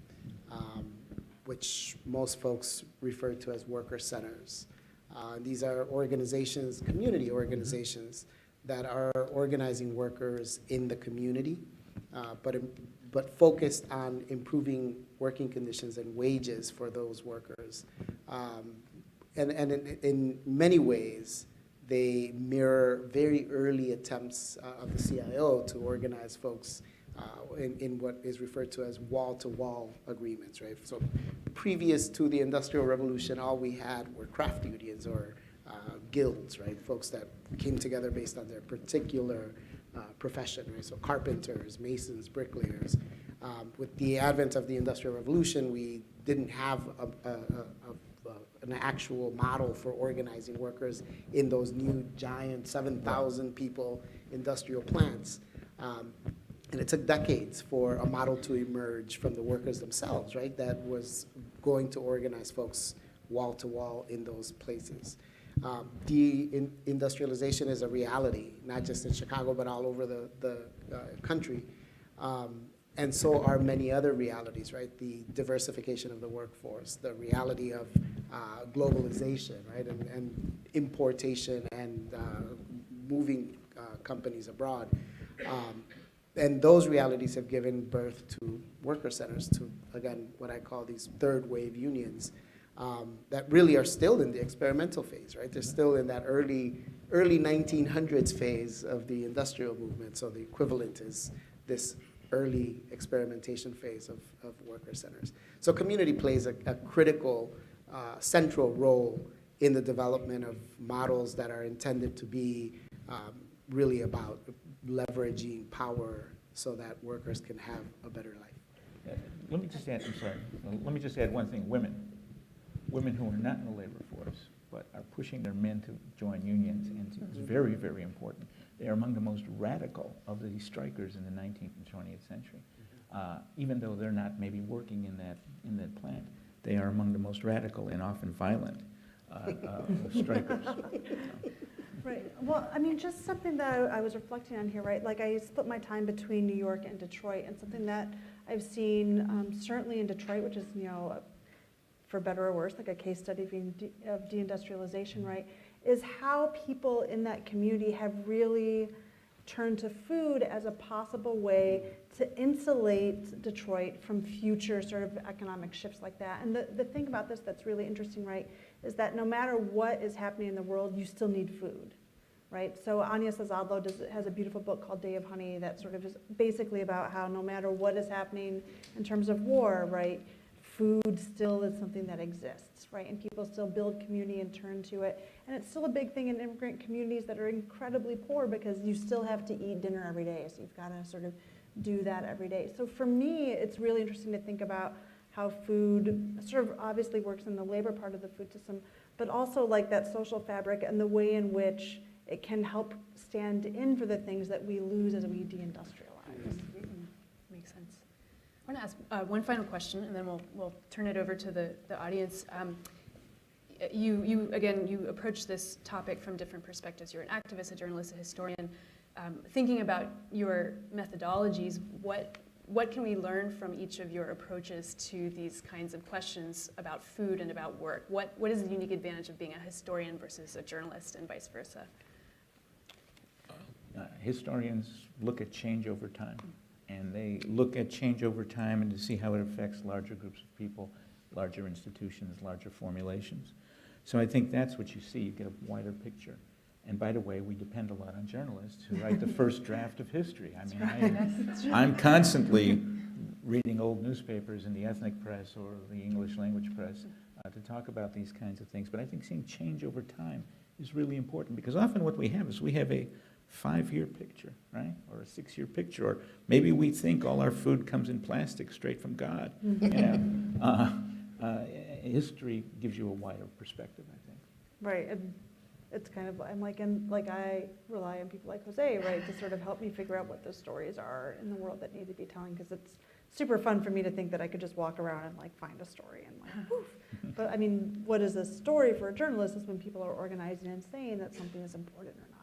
E: which most folks refer to as worker centers. These are organizations, community organizations, that are organizing workers in the community, but focused on improving working conditions and wages for those workers. And in many ways, they mirror very early attempts of the CIO to organize folks in what is referred to as wall-to-wall agreements, right? So previous to the Industrial Revolution, all we had were craft unions or guilds, right? Folks that came together based on their particular profession, right? So carpenters, masons, bricklayers. With the advent of the Industrial Revolution, we didn't have an actual model for organizing workers in those new giant 7,000 people industrial plants. And it took decades for a model to emerge from the workers themselves, right? That was going to organize folks wall to wall in those places. Industrialization is a reality, not just in Chicago, but all over the country. And so are many other realities, right? The diversification of the workforce, the reality of globalization, right? And importation and moving companies abroad. And those realities have given birth to worker centers, to, again, what I call these third wave unions that really are still in the experimental phase, right? They're still in that early 1900s phase of the industrial movement. So the equivalent is this early experimentation phase of worker centers. So community plays a critical, central role in the development of models that are intended to be really about leveraging power so that workers can have a better life.
C: Let me just add one thing. Women who are not in the labor force, but are pushing their men to join unions, and it's very, very important. They are among the most radical of these strikers in the 19th and 20th century. Even though they're not maybe working in that plant, they are among the most radical and often violent strikers.
D: Right. Well, I mean, just something that I was reflecting on here, right? Like, I split my time between New York and Detroit, and something that I've seen certainly in Detroit, which is, you know, for better or worse, like a case study of deindustrialization, right, is how people in that community have really turned to food as a possible way to insulate Detroit from future sort of economic shifts like that. And the thing about this that's really interesting, right, is that no matter what is happening in the world, you still need food, right? So Anya Sazadlo has a beautiful book called Day of Honey that sort of is basically about how no matter what is happening in terms of war, right, food still is something that exists, right? And people still build community and turn to it. And it's still a big thing in immigrant communities that are incredibly poor because you still have to eat dinner every day. So you've got to sort of do that every day. So for me, it's really interesting to think about how food sort of obviously works in the labor part of the food system, but also like that social fabric and the way in which it can help stand in for the things that we lose as we deindustrialize.
B: Makes sense. I want to ask one final question, and then we'll turn it over to the audience. You approach this topic from different perspectives. You're an activist, a journalist, a historian. Thinking about your methodologies, what can we learn from each of your approaches to these kinds of questions about food and about work? What is the unique advantage of being a historian versus a journalist, and vice versa?
C: Historians look at change over time, and they look at change over time and to see how it affects larger groups of people, larger institutions, larger formulations. So I think that's what you see. You get a wider picture. And by the way, we depend a lot on journalists who write the first draft of history. I mean, I'm constantly reading old newspapers in the ethnic press or the English language press to talk about these kinds of things. But I think seeing change over time is really important, because often what we have is we have a 5-year picture, right? Or a 6-year picture, or maybe we think all our food comes in plastic straight from God. History gives you a wider perspective, I think.
D: Right. And it's kind of, I rely on people like Jose, right, to sort of help me figure out what those stories are in the world that need to be telling, because it's super fun for me to think that I could just walk around and like find a story and like, poof. But I mean, what is a story for a journalist is when people are organizing and saying that something is important or not.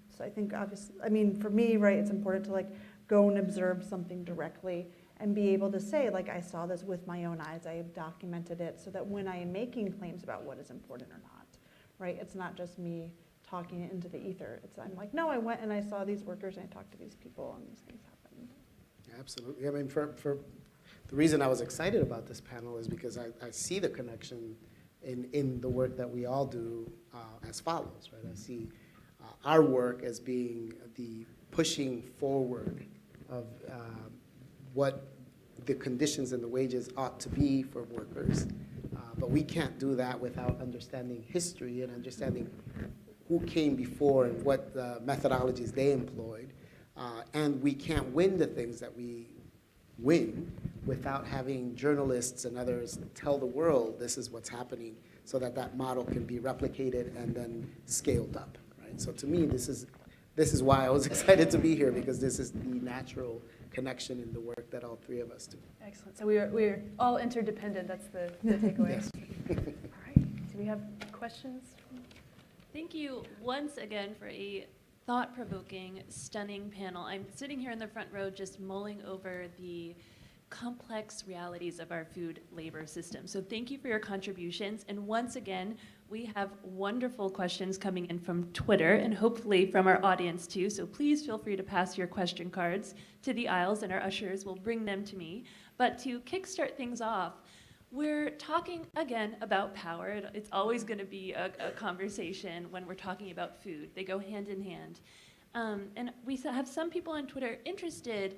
D: So I think obviously, I mean, for me, right, it's important to like go and observe something directly and be able to say, like, I saw this with my own eyes, I have documented it, so that when I am making claims about what is important or not, right, it's not just me talking it into the ether. I'm like, no, I went and I saw these workers and I talked to these people and these things happened.
E: Absolutely. I mean, for the reason I was excited about this panel is because I see the connection in the work that we all do as follows, right? I see our work as being the pushing forward of what the conditions and the wages ought to be for workers. But we can't do that without understanding history and understanding who came before and what methodologies they employed. And we can't win the things that we win without having journalists and others tell the world this is what's happening, so that that model can be replicated and then scaled up. Right? So to me, this is why I was excited to be here, because this is the natural connection in the work that all three of us do.
B: Excellent. So we're all interdependent. That's the takeaway.
E: Yes.
B: All right. Do we have questions?
F: Thank you once again for a thought-provoking, stunning panel. I'm sitting here in the front row just mulling over the complex realities of our food labor system. So thank you for your contributions. And once again, we have wonderful questions coming in from Twitter and hopefully from our audience too. So please feel free to pass your question cards to the aisles and our ushers will bring them to me. But to kickstart things off, we're talking again about power. It's always going to be a conversation when we're talking about food. They go hand in hand. And we have some people on Twitter interested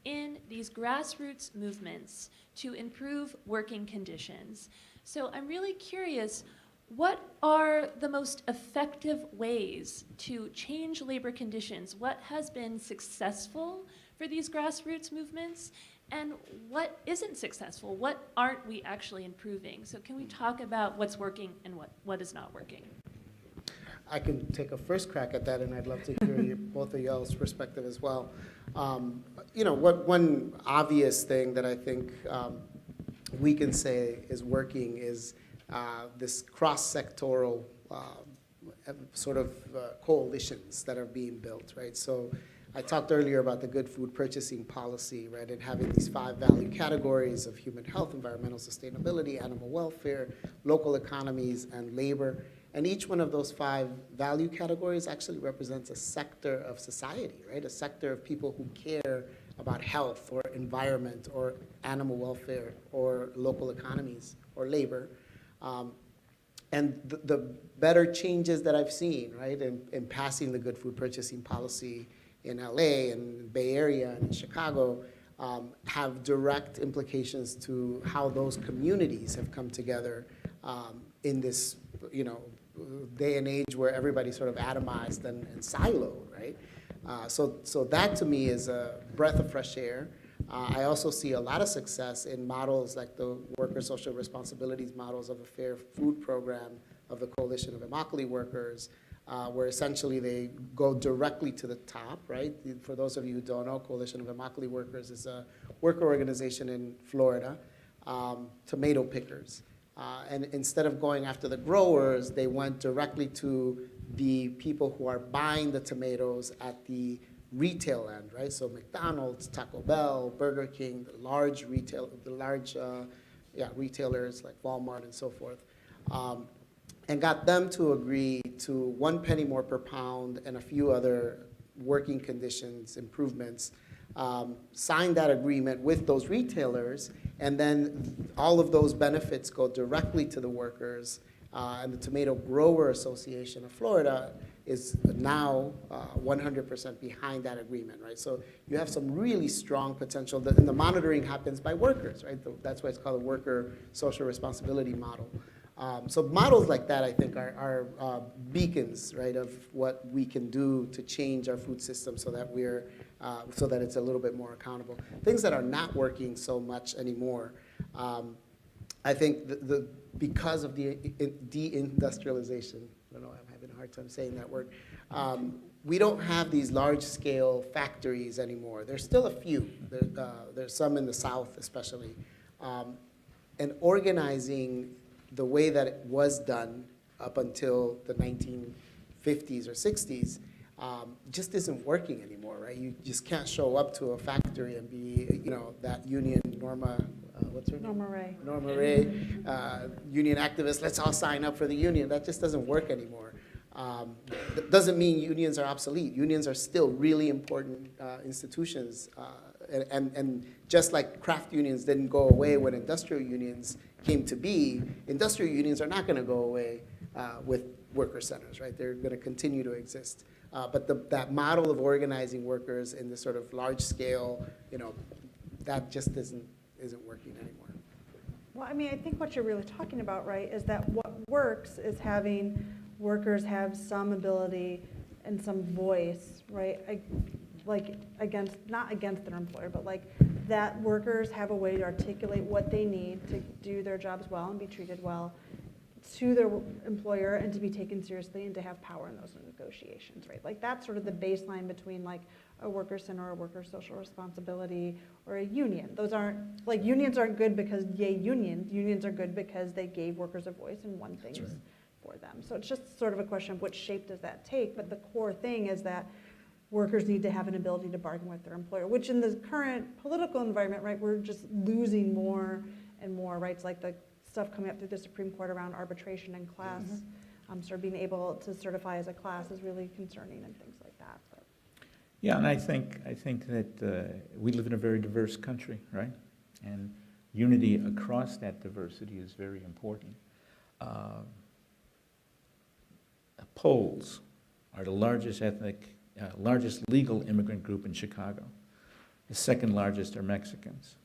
F: in these grassroots movements to improve working conditions. So I'm really curious, what are the most effective ways to change labor conditions? What has been successful for these grassroots movements? And what isn't successful? What aren't we actually improving? So can we talk about what's working and what is not working?
E: I can take a first crack at that, and I'd love to hear both of y'all's perspective as well. One obvious thing that I think we can say is working is this cross-sectoral coalitions that are being built, right? So I talked earlier about the good food purchasing policy, right, and having these 5 value categories of human health, environmental sustainability, animal welfare, local economies, and labor. And each one of those 5 value categories actually represents a sector of society, right? A sector of people who care about health or environment or animal welfare or local economies or labor. And the better changes that I've seen, right, in passing the good food purchasing policy in LA and the Bay Area and in Chicago have direct implications to how those communities have come together in this, day and age where everybody's sort of atomized and siloed, right? So that to me is a breath of fresh air. I also see a lot of success in models like the worker social responsibilities models of a fair food program of the Coalition of Immokalee Workers, where essentially they go directly to the top, right? For those of you who don't know, Coalition of Immokalee Workers is a worker organization in Florida, tomato pickers. And instead of going after the growers, they went directly to the people who are buying the tomatoes at the retail end, right? So McDonald's, Taco Bell, Burger King, the large retailers like Walmart and so forth, and got them to agree to 1 penny more per pound and a few other working conditions improvements. Sign that agreement with those retailers, and then all of those benefits go directly to the workers. And the Tomato Grower Association of Florida is now 100% behind that agreement, right? So you have some really strong potential, and the monitoring happens by workers, right? That's why it's called a worker social responsibility model. So models like that, I think, are beacons, right, of what we can do to change our food system so that so that it's a little bit more accountable. Things that are not working so much anymore. I think because of the deindustrialization, I don't know, I'm having a hard time saying that word, we don't have these large-scale factories anymore. There's still a few. There's some in the South especially. And organizing the way that it was done up until the 1950s or 60s just isn't working anymore, right? You just can't show up to a factory and be, that union what's her name? Norma Ray, union activist, let's all sign up for the union. That just doesn't work anymore. That doesn't mean unions are obsolete. Unions are still really important institutions. And just like craft unions didn't go away when industrial unions came to be, industrial unions are not going to go away with worker centers, right? They're going to continue to exist. But that model of organizing workers in this sort of large scale, that just isn't working anymore.
D: Well, I mean, I think what you're really talking about, right, is that what works is having workers have some ability and some voice, right? Not against their employer, but that workers have a way to articulate what they need to do their jobs well and be treated well to their employer and to be taken seriously and to have power in those negotiations, right? That's sort of the baseline between a worker center or a worker social responsibility or a union. Those aren't, unions aren't good because yay unions. Unions are good because they gave workers a voice and won things for them. So it's just sort of a question of what shape does that take, but the core thing is that workers need to have an ability to bargain with their employer, which in the current political environment, right, we're just losing more and more rights, like the stuff coming up through the Supreme Court around arbitration and class, sort of being able to certify as a class is really concerning and things like that. But.
C: Yeah, and I think that we live in a very diverse country, right? And unity across that diversity is very important. Poles are the largest largest legal immigrant group in Chicago. The second largest are Mexicans.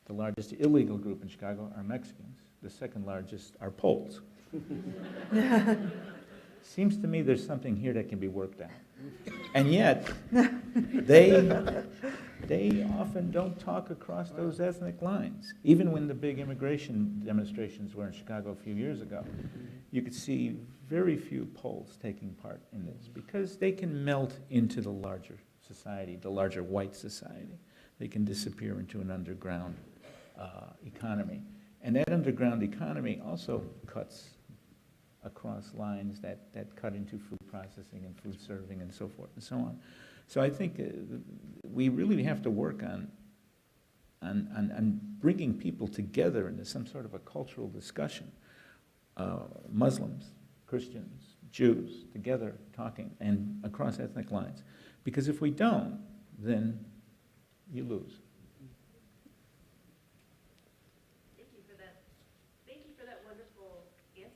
C: The largest illegal group in Chicago are Mexicans. The second largest are Poles. Seems to me there's something here that can be worked out. And yet, they often don't talk across those ethnic lines. Even when the big immigration demonstrations were in Chicago a few years ago, you could see very few Poles taking part in this because they can melt into the larger society, the larger white society. They can disappear into an underground economy. And that underground economy also cuts across lines that cut into food processing and food serving and so forth and so on. So I think we really have to work on bringing people together into some sort of a cultural discussion. Muslims, Christians, Jews, together talking and across ethnic lines. Because if we don't, then you lose.
F: Thank you for that wonderful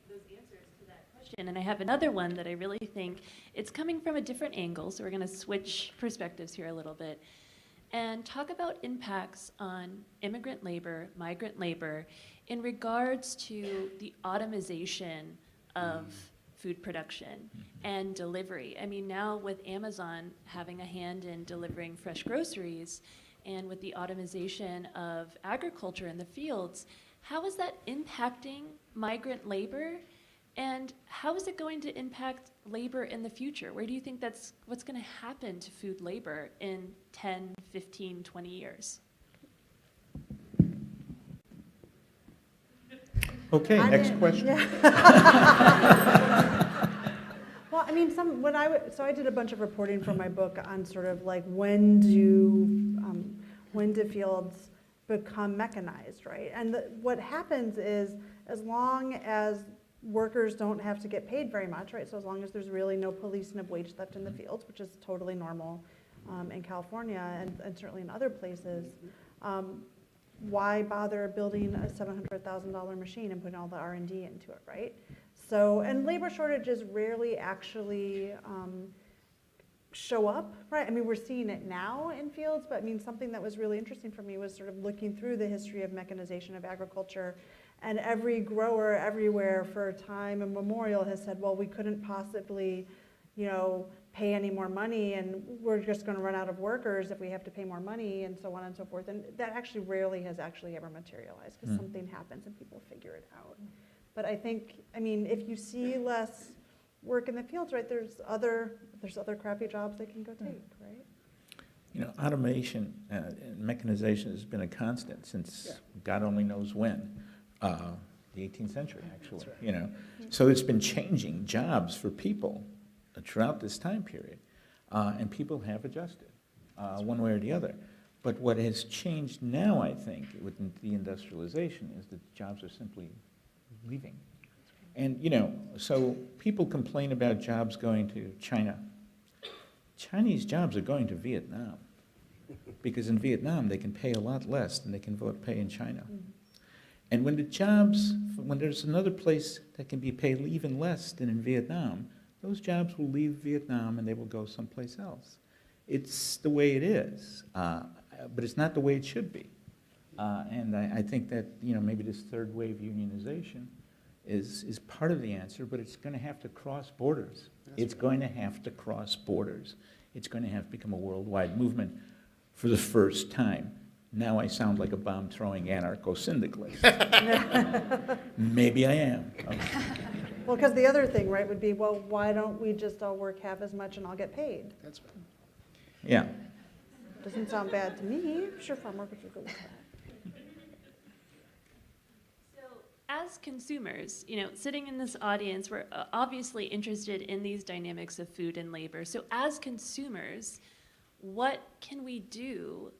F: those answers to that question. And I have another one that I really think it's coming from a different angle, so we're going to switch perspectives here a little bit and talk about impacts on immigrant labor, migrant labor, in regards to the automation of food production and delivery. I mean, now with Amazon having a hand in delivering fresh groceries and with the automation of agriculture in the fields, how is that impacting migrant labor? And how is it going to impact labor in the future? Where do you think what's going to happen to food labor in 10, 15, 20 years?
C: Okay, next question.
D: Well, I mean, so I did a bunch of reporting for my book on sort of like when do fields become mechanized, right? And what happens is, as long as workers don't have to get paid very much, right? So as long as there's really no policing of wage theft in the fields, which is totally normal in California and certainly in other places, why bother building a $700,000 machine and putting all the R&D into it, right? So, and labor shortages rarely actually show up, right? I mean, we're seeing it now in fields, but I mean, something that was really interesting for me was sort of looking through the history of mechanization of agriculture, and every grower everywhere for time immemorial has said, well, we couldn't possibly, pay any more money, and we're just going to run out of workers if we have to pay more money, and so on and so forth. And that actually rarely has actually ever materialized, because something happens and people figure it out. But I think, I mean, if you see less work in the fields, right, there's other crappy jobs they can go take, right?
C: Automation and mechanization has been a constant since God only knows when, the 18th century, actually. Right. So it's been changing jobs for people throughout this time period, and people have adjusted one way or the other. But what has changed now, I think, with the industrialization is that jobs are simply leaving. And, so people complain about jobs going to China. Chinese jobs are going to Vietnam, because in Vietnam they can pay a lot less than they can pay in China. And when there's another place that can be paid even less than in Vietnam, those jobs will leave Vietnam and they will go someplace else. It's the way it is, but it's not the way it should be. And I think that maybe this third wave unionization is part of the answer, but it's going to have to cross borders. It's going to have to cross borders. It's going to have to become a worldwide movement for the first time. Now I sound like a bomb-throwing anarcho-syndicalist. Maybe I am. Okay.
D: Well, because the other thing, right, would be, well, why don't we just all work half as much and all get paid?
E: That's right.
C: Yeah.
D: Doesn't sound bad to me. I'm sure farm workers would go with that.
F: So as consumers, sitting in this audience, we're obviously interested in these dynamics of food and labor. So as consumers, what can we do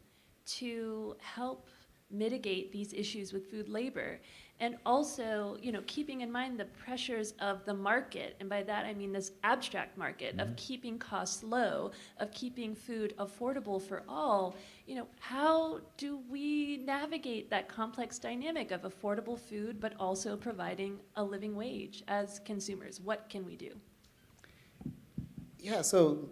F: to help mitigate these issues with food labor? And also, keeping in mind the pressures of the market, and by that I mean this abstract market of keeping costs low, of keeping food affordable for all, how do we navigate that complex dynamic of affordable food but also providing a living wage as consumers? What can we do?
E: Yeah, so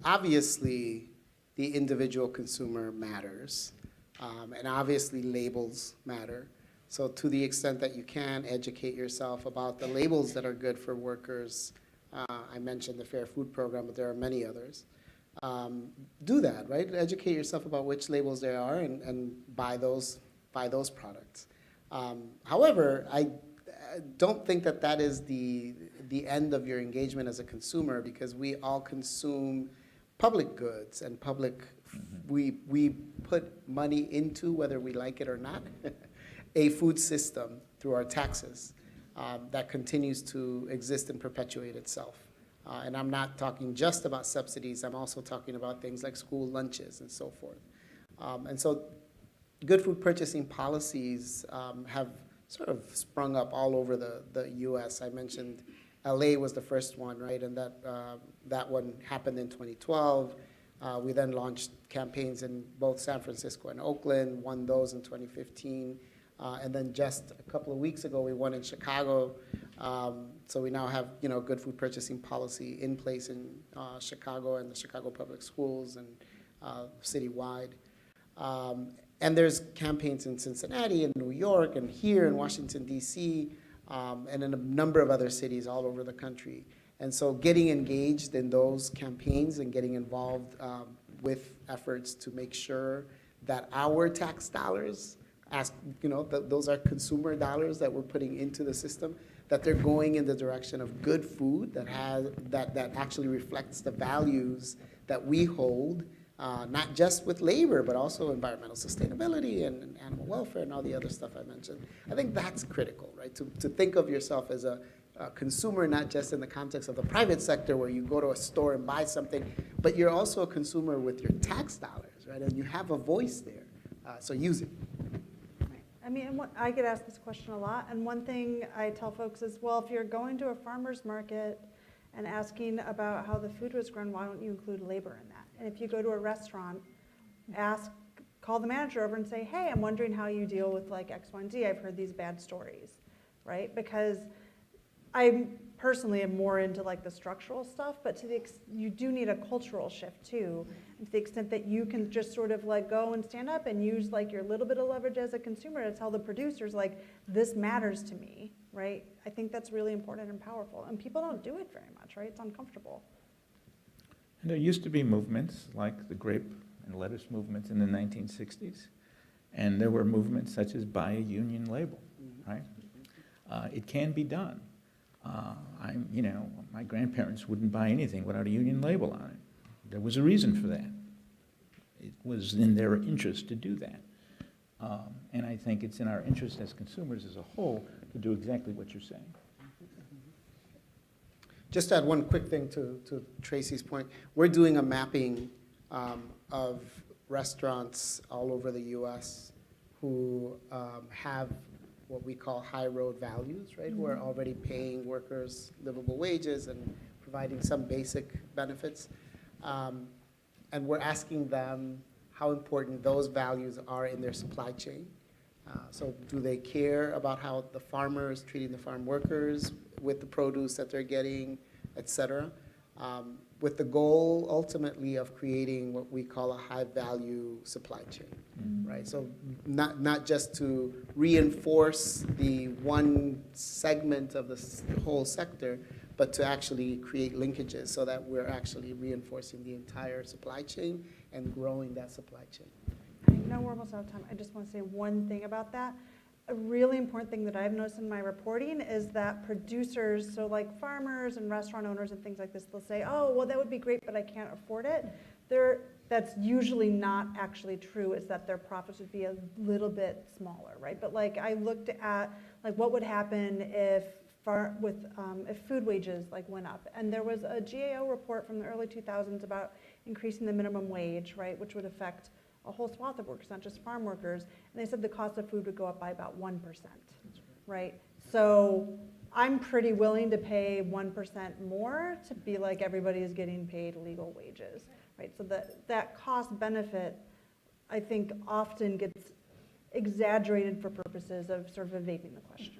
E: obviously the individual consumer matters, and obviously labels matter. So to the extent that you can educate yourself about the labels that are good for workers, I mentioned the Fair Food Program, but there are many others. do that, right? Educate yourself about which labels there are and buy those products. However, I don't think that that is the end of your engagement as a consumer, because we all consume public goods and public, we put money into, whether we like it or not, a food system through our taxes that continues to exist and perpetuate itself. And I'm not talking just about subsidies, I'm also talking about things like school lunches and so forth. And so good food purchasing policies have sort of sprung up all over the US. I mentioned LA was the first one, right? And that one happened in 2012. We then launched campaigns in both San Francisco and Oakland, won those in 2015. And then just a couple of weeks ago, we won in Chicago. So we now have, good food purchasing policy in place in Chicago and the Chicago Public Schools and citywide. And there's campaigns in Cincinnati and New York and here in Washington, D.C., and in a number of other cities all over the country. And so getting engaged in those campaigns and getting involved with efforts to make sure that our tax dollars, those are consumer dollars that we're putting into the system, that they're going in the direction of good food that actually reflects the values that we hold, not just with labor, but also environmental sustainability and animal welfare and all the other stuff I mentioned. I think that's critical, right? To think of yourself as a consumer, not just in the context of the private sector where you go to a store and buy something, but you're also a consumer with your tax dollars, right? And you have a voice there, so use it.
D: I mean, I get asked this question a lot, and one thing I tell folks is, well, if you're going to a farmer's market and asking about how the food was grown, why don't you include labor in that? And if you go to a restaurant, call the manager over and say, hey, I'm wondering how you deal with like X, Y, and Z. I've heard these bad stories, right? Because I personally am more into like the structural stuff, but you do need a cultural shift too. And to the extent that you can just sort of like go and stand up and use like your little bit of leverage as a consumer to tell the producers like, this matters to me, right? I think that's really important and powerful. And people don't do it very much, right? It's uncomfortable.
C: And there used to be movements like the grape and lettuce movements in the 1960s. And there were movements such as buy a union label, right? It can be done. My grandparents wouldn't buy anything without a union label on it. There was a reason for that. It was in their interest to do that. And I think it's in our interest as consumers as a whole to do exactly what you're saying.
E: Just to add one quick thing to Tracy's point, we're doing a mapping of restaurants all over the US who have what we call high road values, right? Who are already paying workers livable wages and providing some basic benefits. And we're asking them how important those values are in their supply chain. So do they care about how the farmer is treating the farm workers with the produce that they're getting, et cetera, with the goal ultimately of creating what we call a high value supply chain, right? So not just to reinforce the one segment of the whole sector, but to actually create linkages so that we're actually reinforcing the entire supply chain and growing that supply chain.
D: I know we're almost out of time. I just want to say one thing about that. A really important thing that I've noticed in my reporting is that producers, so like farmers and restaurant owners and things like this, they'll say, oh, well, that would be great, but I can't afford it. That's usually not actually true, is that their profits would be a little bit smaller, right? But like I looked at like what would happen if food wages like went up. And there was a GAO report from the early 2000s about increasing the minimum wage, right, which would affect a whole swath of workers, not just farm workers. And they said the cost of food would go up by about 1%, right? So I'm pretty willing to pay 1% more to be like everybody is getting paid legal wages, right? So that cost benefit, I think, often gets exaggerated for purposes of sort of evading the question.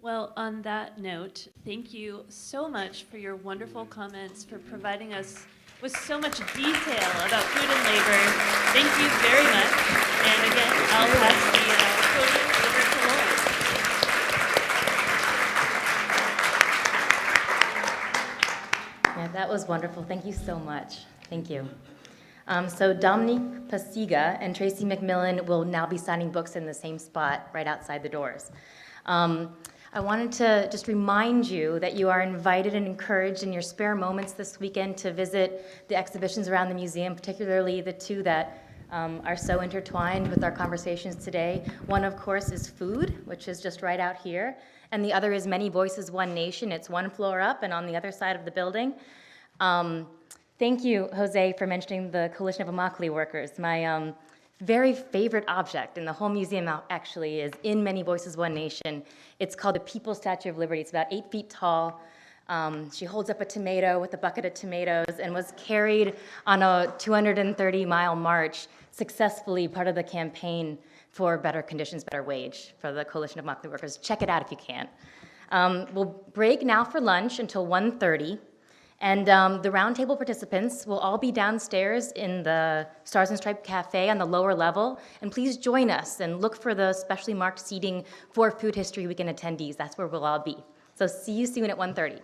F: Well, on that note, thank you so much for your wonderful comments, for providing us with so much detail about food and labor. Thank you very much. And again, I'll pass the podium over to Lauren.
A: Yeah, That was wonderful. Thank you so much. Thank you. So Dominique Pasiga and Tracy McMillan will now be signing books in the same spot right outside the doors. I wanted to just remind you that you are invited and encouraged in your spare moments this weekend to visit the exhibitions around the museum, particularly the two that are so intertwined with our conversations today. One, of course, is food, which is just right out here, and the other is Many Voices, One Nation. It's one floor up and on the other side of the building. Thank you, Jose, for mentioning the Coalition of Immokalee Workers. My very favorite object in the whole museum actually is in Many Voices, One Nation. It's called the People's Statue of Liberty. It's about 8 feet tall. She holds up a tomato with a bucket of tomatoes and was carried on a 230-mile march, successfully part of the campaign for better conditions, better wage for the Coalition of Immokalee Workers. Check it out if you can. We'll break now for lunch until 1:30. And the roundtable participants will all be downstairs in the Stars and Stripes Cafe on the lower level. And please join us and look for the specially marked seating for Food History Weekend attendees. That's where we'll all be. So see you soon at 1:30.